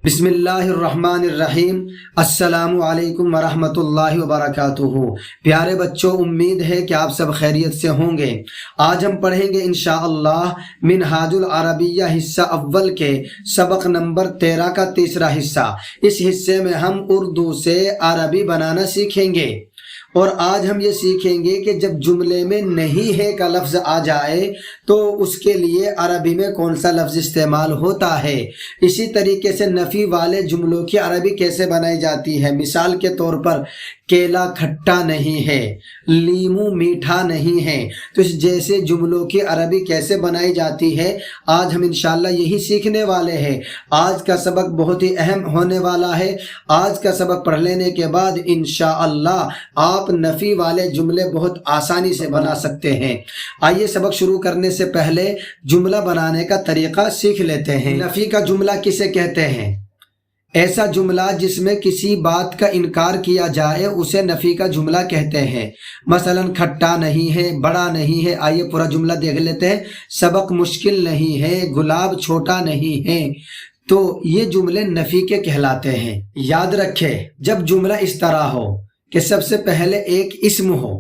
بسم اللہ الرحمن الرحیم۔ السلام علیکم ورحمۃ اللہ وبرکاتہ۔ پیارے بچوں، امید ہے کہ آپ سب خیریت سے ہوں گے۔ آج ہم پڑھیں گے انشاءاللہ منہاج العربیہ حصہ اول کے سبق نمبر 13 کا تیسرا حصہ۔ اس حصے میں ہم اردو سے عربی بنانا سیکھیں گے، اور آج ہم یہ سیکھیں گے کہ جب جملے میں نہیں ہے کا لفظ آ جائے تو اس کے لیے عربی میں کون سا لفظ استعمال ہوتا ہے۔ اسی طریقے سے نفی والے جملوں کی عربی کیسے بنائی جاتی ہے۔ مثال کے طور پر کیلا کھٹا نہیں ہے، لیمو میٹھا نہیں ہے، تو اس جیسے جملوں کی عربی کیسے بنائی جاتی ہے آج ہم انشاءاللہ یہی سیکھنے والے ہیں۔ آج کا سبق بہت ہی اہم ہونے والا ہے۔ آج کا سبق پڑھ لینے کے بعد انشاءاللہ آپ نفی والے جملے بہت آسانی سے بنا سکتے ہیں۔ آئیے سبق شروع کرنے سے پہلے جملہ بنانے کا طریقہ سیکھ لیتے ہیں۔ نفی کا جملہ کسے کہتے ہیں؟ ایسا جملہ جس میں کسی بات کا انکار کیا جائے اسے نفی کا جملہ کہتے ہیں۔ مثلا کھٹا نہیں ہے، بڑا نہیں ہے۔ آئیے پورا جملہ دیکھ لیتے ہیں۔ سبق مشکل نہیں ہے، گلاب چھوٹا نہیں ہے۔ تو یہ جملے نفی کے کہلاتے ہیں۔ یاد رکھے، جب جملہ اس طرح ہو کہ سب سے پہلے ایک اسم ہو،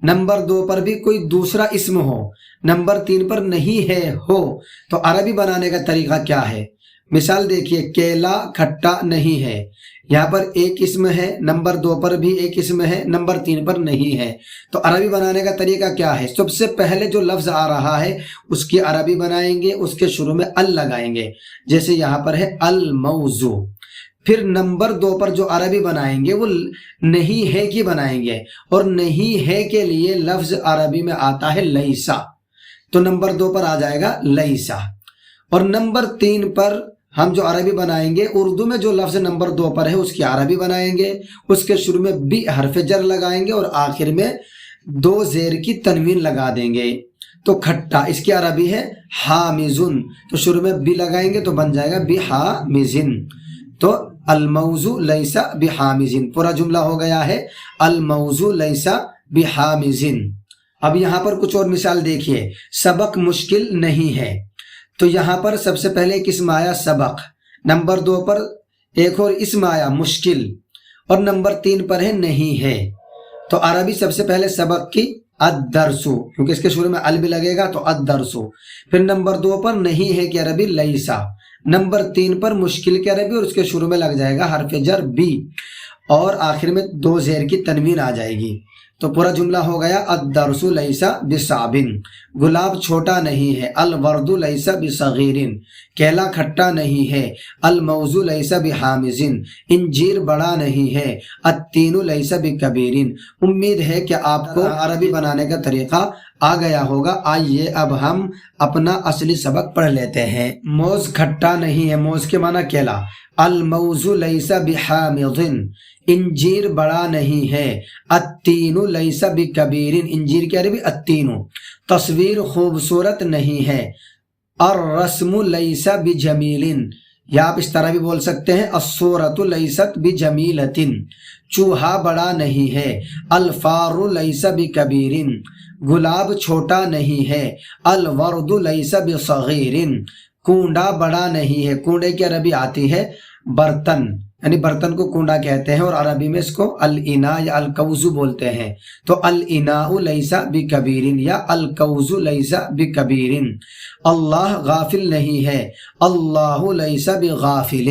نمبر 2 پر بھی کوئی دوسرا اسم ہو، نمبر 3 پر نہیں ہے ہو، تو عربی بنانے کا طریقہ کیا ہے؟ مثال دیکھیے، کیلا کھٹا نہیں ہے، یہاں پر ایک اسم ہے، نمبر 2 پر بھی ایک اسم ہے، نمبر 3 پر نہیں ہے، تو عربی بنانے کا طریقہ کیا ہے؟ سب سے پہلے جو لفظ آ رہا ہے اس کی عربی بنائیں گے، اس کے شروع میں ال لگائیں گے، جیسے یہاں پر ہے الموضوع۔ پھر نمبر 2 پر جو عربی بنائیں گے وہ نہیں ہے کی بنائیں گے، اور نہیں ہے کے لیے لفظ عربی میں آتا ہے لیسا، تو نمبر 2 پر آ جائے گا لیسا۔ اور نمبر 3 پر ہم جو عربی بنائیں گے، اردو میں جو لفظ نمبر 2 پر ہے اس کی عربی بنائیں گے، اس کے شروع میں بی حرف جر لگائیں گے اور آخر میں 2 زیر کی تنوین لگا دیں گے۔ تو کھٹا، اس کی عربی ہے حامزن، تو شروع میں بی لگائیں گے تو بن جائے گا بحامزن۔ تو الموضوع لیسا بحامزن، پورا جملہ ہو گیا ہے الموضوع لیسا بحامزن۔ اب یہاں پر کچھ اور مثال دیکھیے۔ سبق مشکل نہیں ہے، تو یہاں پر سب سے پہلے ایک اسم آیا سبق، نمبر 2 پر ایک اور اسم آیا مشکل، اور نمبر 3 پر ہے نہیں ہے، تو عربی سب سے پہلے سبق کی الدرسو، کیونکہ اس کے شروع میں ال بھی لگے گا تو الدرسو۔ پھر نمبر 2 پر نہیں ہے کی عربی لیسا، نمبر 3 پر مشکل کی عربی اور اس کے شروع میں لگ جائے گا حرف جر بی، اور آخر میں 2 زیر کی تنوین آ جائے گی۔ تو پورا جملہ ہو گیا الدرس لیسا بصعب، گلاب چھوٹا نہیں ہے، الورد لیسا بصغیر، کیلا کھٹا نہیں ہے، الموضوع لیسا بحامز، انجیر بڑا نہیں ہے، التین لیسا بکبیر۔ امید ہے کہ آپ کو عربی بنانے کا طریقہ آ گیا ہوگا۔ آئیے اب ہم اپنا اصلی سبق پڑھ لیتے ہیں۔ موز کھٹا نہیں ہے، موز کے معنی کیلا، الموز لیسا بحامض، انجیر بڑا نہیں ہے، التین لیسا بکبیر، انجیر کی عربی التین، تصویر خوبصورت نہیں ہے، الرسم لیسا بجمیل، یا آپ اس طرح بھی بول سکتے ہیں الصورت لیست بجمیلۃ، چوہا بڑا نہیں ہے، الفار لیسا بکبیر، گلاب چھوٹا نہیں ہے، الورد لیسا بصغیر، کنڈا بڑا نہیں ہے۔ کنڈے کی عربی آتی ہے برتن، یعنی برتن کو کنڈا کہتے ہیں، اور عربی میں اس کو الاناء یا الکوز بولتے ہیں۔ تو الاناء لیسا بکبیر یا الکوز لیسا بکبیر۔ اللہ غافل نہیں ہے، اللہ لیسا بغافل،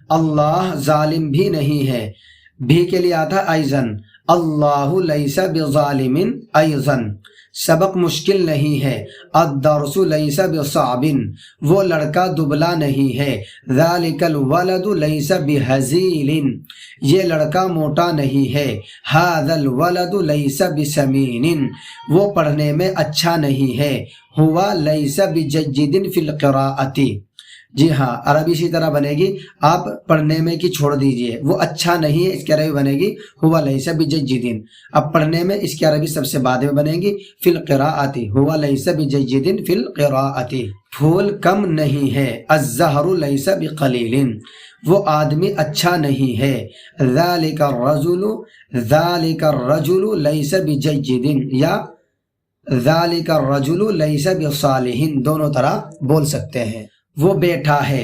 اللہ ظالم بھی نہیں ہے، بھی کے لیے آتا ایضاً، اللہ لیسا بظالم ایضاً۔ سبق مشکل نہیں ہے، الدرس لیسا بصعب، وہ لڑکا دبلا نہیں ہے، ذالک الولد لیسا بہزیل، یہ لڑکا موٹا نہیں ہے، ھذا الولد لیسا بسمین، وہ پڑھنے میں اچھا نہیں ہے، ہوا لیسا بجید فی القراءۃ۔ جی ہاں، عربی اسی طرح بنے گی، آپ پڑھنے میں کی چھوڑ دیجئے، وہ اچھا نہیں ہے، اس کی عربی بنے گی ہوا لیسا بجید۔ اب پڑھنے میں اس کی عربی سب سے بعد میں بنے گی فی القراءۃ، ہوا لیسا بجید فی القراءۃ۔ پھول کم نہیں ہے، الزہر لیسا بقلیل، وہ آدمی اچھا نہیں ہے، ذالک الرجل لیسا بجید یا ذالک الرجل لیسا بصالح، دونوں طرح بول سکتے ہیں۔ وہ بیٹھا ہے،